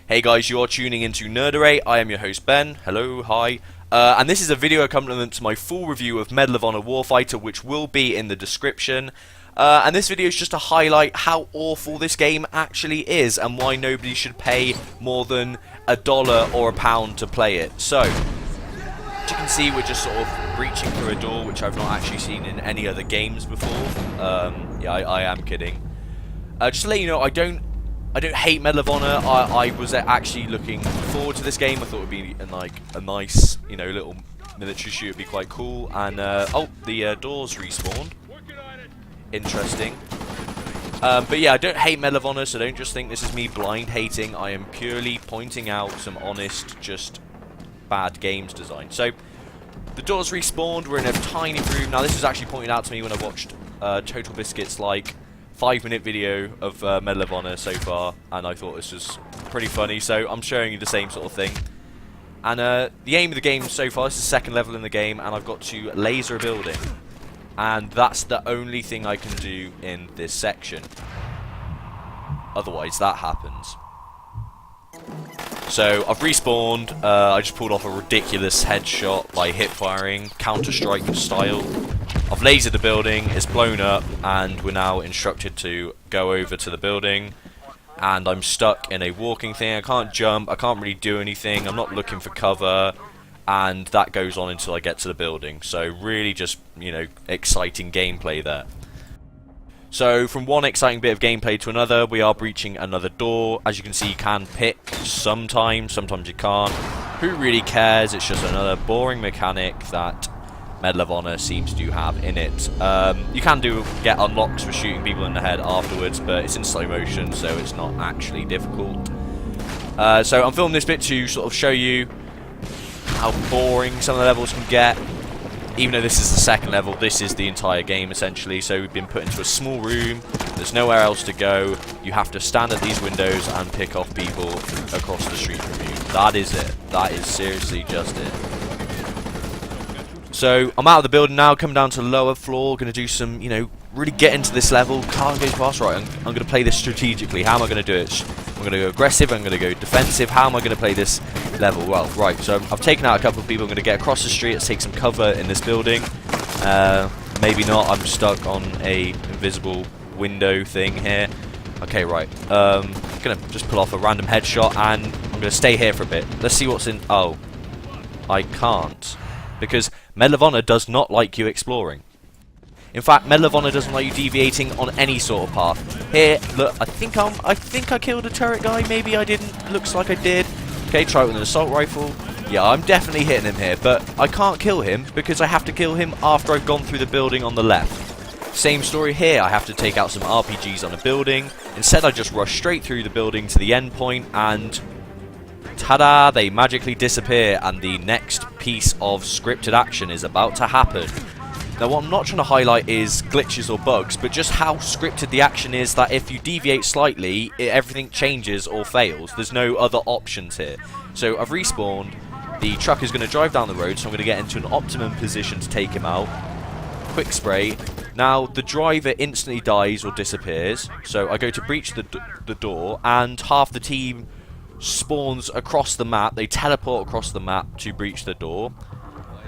Hey guys, you are tuning into Nerderate. I am your host Ben. Hello, hi. And this is a video accompaniment to my full review of Medal of Honor Warfighter, which will be in the description. And this video is just to highlight how awful this game actually is and why nobody should pay more than $1 or £1 to play it. So, as you can see, we're just sort of breaching through a door, which I've not actually seen in any other games before. Yeah, I am kidding. Just to let you know, I don't hate Medal of Honor. I was actually looking forward to this game. I thought it would be a nice, little military shoot. It'd be quite cool. And oh, the doors respawned. Interesting. But yeah, I don't hate Medal of Honor, so don't just think this is me blind hating. I am purely pointing out some honest, just bad games design. So the doors respawned. We're in a tiny room. Now this was actually pointed out to me when I watched Total Biscuit's 5-minute video of Medal of Honor so far, and I thought this was pretty funny, so I'm showing you the same sort of thing. And the aim of the game so far, this is the second level in the game, and I've got to laser a building. And that's the only thing I can do in this section. Otherwise, that happens. So, I've respawned, I just pulled off a ridiculous headshot by hip-firing, Counter-Strike style. I've lasered the building, it's blown up, and we're now instructed to go over to the building. And I'm stuck in a walking thing, I can't jump, I can't really do anything, I'm not looking for cover, and that goes on until I get to the building. So really just, exciting gameplay there. So from one exciting bit of gameplay to another, we are breaching another door. As you can see, you can pick sometimes you can't. Who really cares? It's just another boring mechanic that Medal of Honor seems to have in it. You can get unlocks for shooting people in the head afterwards, but it's in slow motion, so it's not actually difficult. So I'm filming this bit to sort of show you how boring some of the levels can get. Even though this is the second level, this is the entire game essentially. So we've been put into a small room, there's nowhere else to go, you have to stand at these windows and pick off people across the street from you. That is it. That is seriously just it. So I'm out of the building now, coming down to the lower floor, going to do some, really get into this level. Car goes past, right, I'm going to play this strategically. How am I going to do it? I'm going to go aggressive, I'm going to go defensive. How am I going to play this level? Well, right, so I've taken out a couple of people. I'm going to get across the street, let's take some cover in this building. Maybe not, I'm stuck on a invisible window thing here. Okay, right, I'm going to just pull off a random headshot, and I'm going to stay here for a bit. Let's see what's in... Oh, I can't. Because Medal of Honor does not like you exploring. In fact, Medal of Honor doesn't like you deviating on any sort of path. Here, look, I think I killed a turret guy. Maybe I didn't. Looks like I did. Okay, try it with an assault rifle. Yeah, I'm definitely hitting him here, but I can't kill him because I have to kill him after I've gone through the building on the left. Same story here. I have to take out some RPGs on a building. Instead, I just rush straight through the building to the end point, and ta-da! They magically disappear, and the next piece of scripted action is about to happen. Now, what I'm not trying to highlight is glitches or bugs, but just how scripted the action is, that if you deviate slightly, everything changes or fails. There's no other options here. So I've respawned, the truck is going to drive down the road, so I'm going to get into an optimum position to take him out. Quick spray. Now, the driver instantly dies or disappears, so I go to breach the door, and half the team spawns across the map. They teleport across the map to breach the door.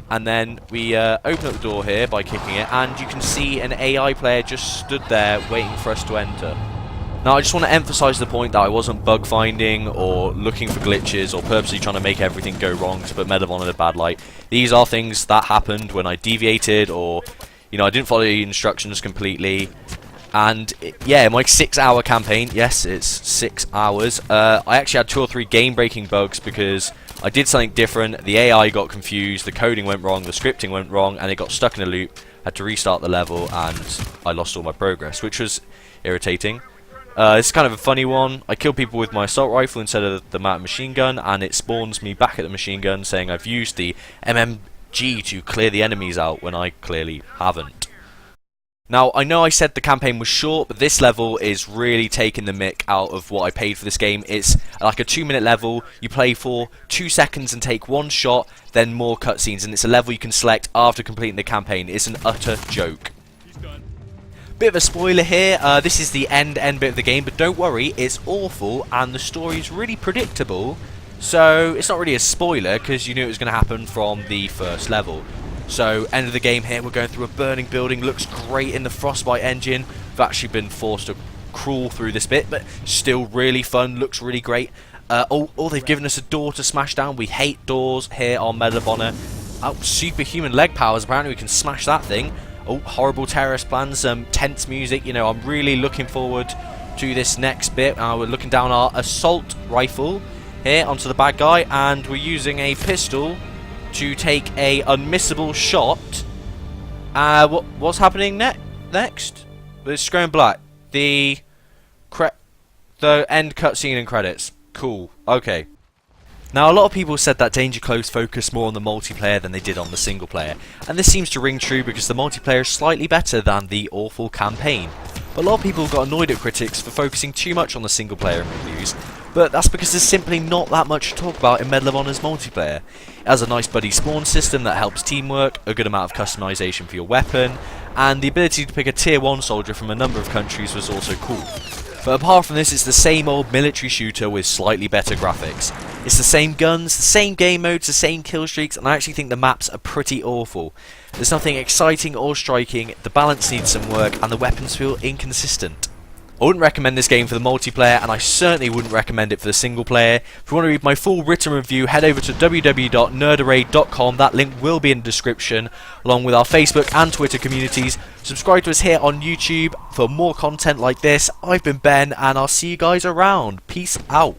And then we open up the door here by kicking it, and you can see an AI player just stood there waiting for us to enter. Now, I just want to emphasize the point that I wasn't bug finding or looking for glitches or purposely trying to make everything go wrong to put Medal of Honor in a bad light. These are things that happened when I deviated, or I didn't follow the instructions completely. And yeah, my 6-hour campaign, yes, it's 6 hours. I actually had 2 or 3 game-breaking bugs because I did something different. The AI got confused, the coding went wrong, the scripting went wrong, and it got stuck in a loop. Had to restart the level, and I lost all my progress, which was irritating. It's kind of a funny one. I kill people with my assault rifle instead of the machine gun, and it spawns me back at the machine gun saying I've used the MMG to clear the enemies out when I clearly haven't. Now, I know I said the campaign was short, but this level is really taking the mick out of what I paid for this game. It's like a 2-minute level. You play for 2 seconds and take 1 shot, then more cutscenes, and it's a level you can select after completing the campaign. It's an utter joke. Bit of a spoiler here, this is the end bit of the game, but don't worry, it's awful and the story's really predictable, so it's not really a spoiler because you knew it was going to happen from the first level. So end of the game here, we're going through a burning building, looks great in the Frostbite engine. I've actually been forced to crawl through this bit, but still really fun, looks really great. They've given us a door to smash down. We hate doors here on Medal of Honor. Oh, superhuman leg powers, apparently we can smash that thing. Oh, horrible terrorist plans, tense music, you know, I'm really looking forward to this next bit. We're looking down our assault rifle here onto the bad guy, and we're using a pistol to take a unmissable shot. What's happening next? It's going black. The end cutscene and credits. Cool, okay. Now, a lot of people said that Danger Close focused more on the multiplayer than they did on the single player, and this seems to ring true because the multiplayer is slightly better than the awful campaign. But a lot of people got annoyed at critics for focusing too much on the single player in reviews, but that's because there's simply not that much to talk about in Medal of Honor's multiplayer. It has a nice buddy spawn system that helps teamwork, a good amount of customization for your weapon, and the ability to pick a tier 1 soldier from a number of countries was also cool. But apart from this, it's the same old military shooter with slightly better graphics. It's the same guns, the same game modes, the same kill streaks, and I actually think the maps are pretty awful. There's nothing exciting or striking, the balance needs some work, and the weapons feel inconsistent. I wouldn't recommend this game for the multiplayer, and I certainly wouldn't recommend it for the single player. If you want to read my full written review, head over to www.nerdarray.com. That link will be in the description, along with our Facebook and Twitter communities. Subscribe to us here on YouTube for more content like this. I've been Ben, and I'll see you guys around. Peace out.